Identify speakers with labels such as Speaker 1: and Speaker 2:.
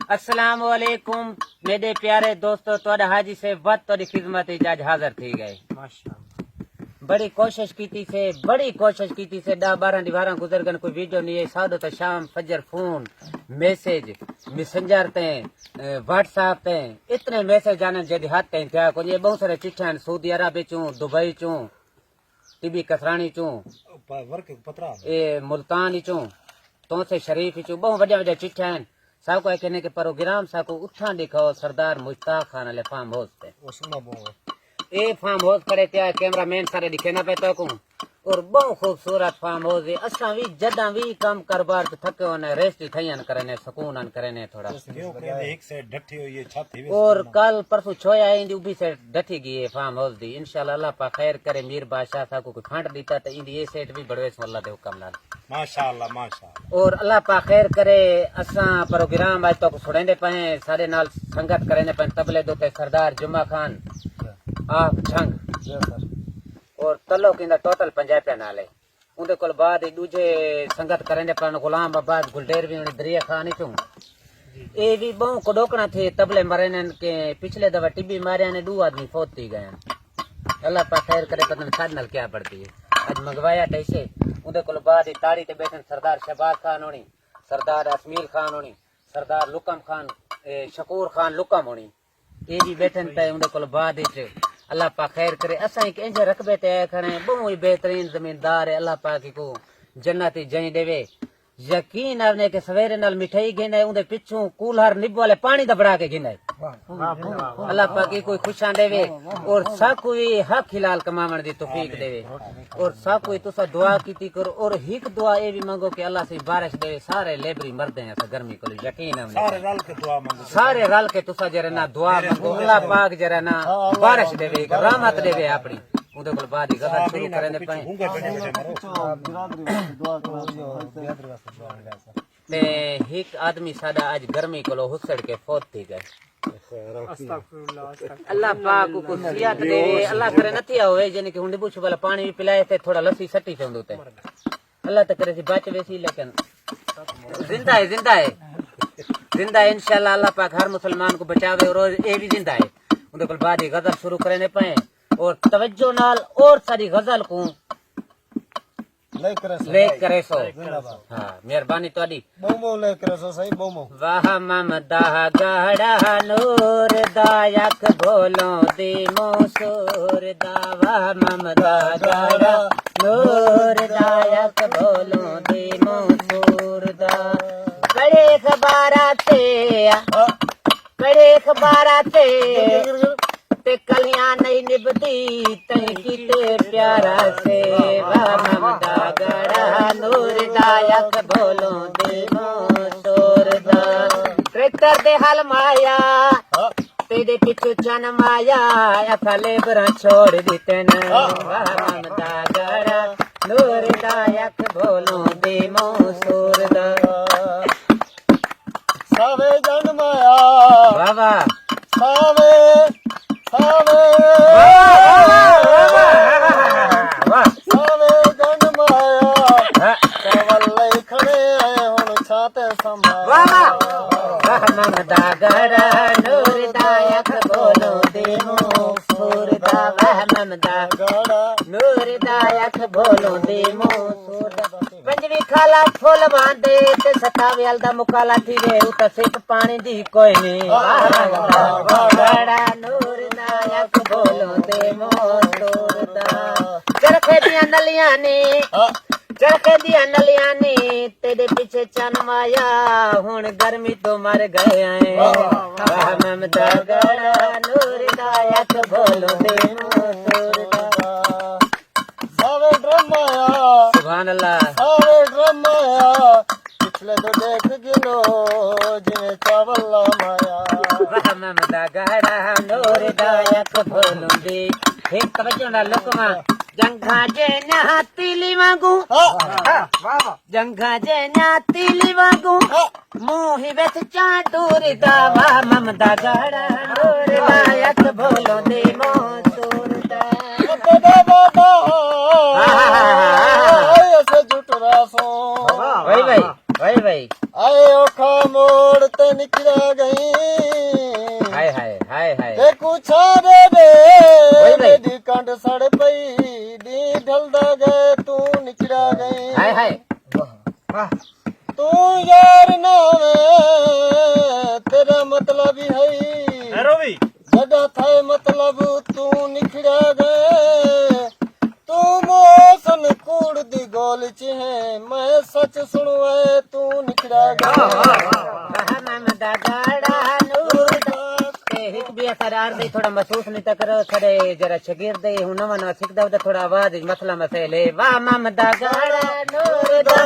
Speaker 1: السلام علیکم میرے پیارے دوستو، تھوڑا حاجی سے وقت تھوڑی خدمت اج حاضر تھی گئے. بڑی کوشش کیتی سے 10-12 دیواراں گزر گن، کوئی ویڈیو نہیں ہے. سادو تو شام فجر فون میسج میسنجر تے واٹس ایپ تے اتنے میسج آنے جدی ہاتھ تے تھیا کو. یہ بہت سارے چٹھیاں سعودی عرب چوں، دبئی چوں، ٹی بی کسرانی چوں، اے ملتان چوں، تو سے شریف چوں، بہت وڈیا وڈیا چٹھیاں ہیں. سب کو کہنے کے پروگرام سب کو اٹھاں دکھاؤ سردار مشتاق خان علیہ فارم ہاؤس پہ. اے فارم ہاؤس کھڑے تھے، کیمرہ مین سارے دکھے نہ پہ تو کو. اور بہت خوبصورت فارم ہاؤس ہے. اساں وی جداں وی کام کاروبار تے تھکے ہونے ریسٹ تھیاں کرنے سکون کرنے تھوڑا. اور کل پرسوں چھویا ایندی اوبی سے ڈٹھی گئی ہے فارم ہاؤس دی. انشاءاللہ اللہ پاک خیر کرے. میر بادشاہ صاحب کو کوئی کھانٹ دیتا تے ایندی اے سیٹ بھی بڑوے سو اللہ دے حکم نال.
Speaker 2: ماشاءاللہ ماشاءاللہ.
Speaker 1: اور اللہ پاک خیر کرے. اساں پروگرام اج تک سنیندے پئے سارے نال سنگت کرنے پئے. تبلے دے سردار جمعہ خان آپ چھنگ اور تلو کیندا ٹوٹل 50 نالے. اندے کول بعد دوجے سنگت کرنے پئے غلام آباد گلڈیر بھی دریا خان چوں. اے بھی بہت کڈوکنا تھے تبلے مرنے کے. پچھلے دفعہ ٹی بی ماریا نے 2 آدمی فوت تھی گئے. اللہ پاک خیر کرے. پتہ نہیں سارے نال کیا پڑتی ہے. اج منگوایا تیسے اندے کول بعد تاڑی تے بیٹھن سردار شہباز خان ہونی، سردار اسمیل خان ہونی، سردار لکم خان شکور خان لکم ہونی. یہ بھی بیٹھن پہ اندے کول بعد اللہ پاک خیر کرے. اساں ایک انج رقبے تے کھڑے بہت ہی بہترین زمیندار ہے. اللہ پاک کو جنت جائیں دے. یقین آنے کے سویرے نال مٹھائی گھنے اندے پچھوں کولر نب والے پانی دا بڑا کے گھنے. اللہ پاک کوئی خوشاں دے اور سب کوئی حق حلال کماون دی توفیق دے. اور سب کوئی تسا دعا کیتی کرو. اور ایک دعا اے بھی منگو کہ اللہ سے بارش دے. سارے لیبری مرد ہیں گرمی کو یقین ہے. سارے رل کے تسا جرے نا دعا منگو. اللہ پاک جرے نا بارش دے رحمت دے اپنی. اندے کول بعد ہی غزل شروع کرنے پئے. تے ایک آدمی ساڈا اج گرمی کولو ہسڑ کے فوت تھی گئے. اللہ پاک کو صحت دے. اللہ کرے نتیا ہوئے جن کہ ہن بوچھ والا پانی بھی پلائے تے تھوڑا لسی سٹی چوندو تے. اللہ تے کرے سی بچ ویسی لیکن زندہ ہے زندہ ہے انشاءاللہ. اللہ پاک ہر مسلمان کو بچاوے. اور اے بھی زندہ ہے. اندے کول بعد ہی غزل شروع کرنے پئے. اور توجہ نال اور ساری غزل کو لے کرے سو. ہاں مہربانی تہاڈی.
Speaker 2: بومو لے کرے سو صحیح بومو.
Speaker 1: واہ ممدا گڑا نور دا یک بولوں دی موسور دا. واہ ممدا گڑا نور دا یک بولوں دی موسور دا. بڑے اخبارات تے کلیاں نہیں نبتی تہیں کیتے پیارا سے. واہ ممدا گڑا نور دا یک بولوں دی موسور دا. ٹریکٹر دے حل مایا تیرے پچھو چن مایا اتھا لیبراں چھوڑ دیتے نا. واہ ممدا گڑا نور دا یک بولوں دی موسور دا.
Speaker 2: ساوے جن مایا
Speaker 1: واہ واہ
Speaker 2: ساوے ساوے ساوے جن مایا چاول لے کھڑے آئے ہن چھاتے سنبھایا.
Speaker 1: واہ ممدا گڑا نور دا یک بولوں دی موسور دا. واہ ممدا
Speaker 2: گڑا
Speaker 1: نور دا یک بولوں دی موسور دا. پنجویں کھالا پھول باندے تے 27 دا مکالا تھی گئے اتا سکھ پانی دی کوئی نہیں. واہ ممدا گڑا نور دا یک بولوں دی موسور دا. چرخے دیاں نلیاں نے تیرے پیچھے چن مایا ہن گرمی تو مر گئے ہیں. واہ ممدا گڑا نور دا یک بولوں دی موسور دا.
Speaker 2: ساوے ڈرم آیا
Speaker 1: سبحان اللہ.
Speaker 2: ساوے ڈرم آیا پچھلے تو دیکھ گنو جویں چاول مایا.
Speaker 1: واہ ممدا گڑا نور دا یک بولوں دی. ایک توجہ نال لکما جنگاں جینا تیلی وانگوں جنگاں جینا تیلی وانگوں موہی وچ چاندور دا. واہ ممدا گڑا نور دا یک بولوں دی موسور دا.
Speaker 2: ایسے جٹ راسوں
Speaker 1: بھائی
Speaker 2: آئے اوکھا موڑ ते निकला गई
Speaker 1: हाय हाय हाय हाय
Speaker 2: देखू छारे रे
Speaker 1: भाई।
Speaker 2: मेरी कंड सड़ पई दी ढलदा गए तू निकला गई
Speaker 1: हाय हाय
Speaker 2: तू यार ना वे तेरा मतलब ही है
Speaker 3: रवि
Speaker 2: जड़ा था मतलब तू निखड़ा गए तू मौसन कूड़ दी गोल च है मैं सच सुनवाए तू निखड़ा गए
Speaker 1: हिक भी करार दे थोड़ा महसूस नहीं तो करो सरे जरा शगीर दे हूं नवा नवा सिखदा थोड़ा आवाज मसला मसले वाह ममदा गाड़ा नूर दा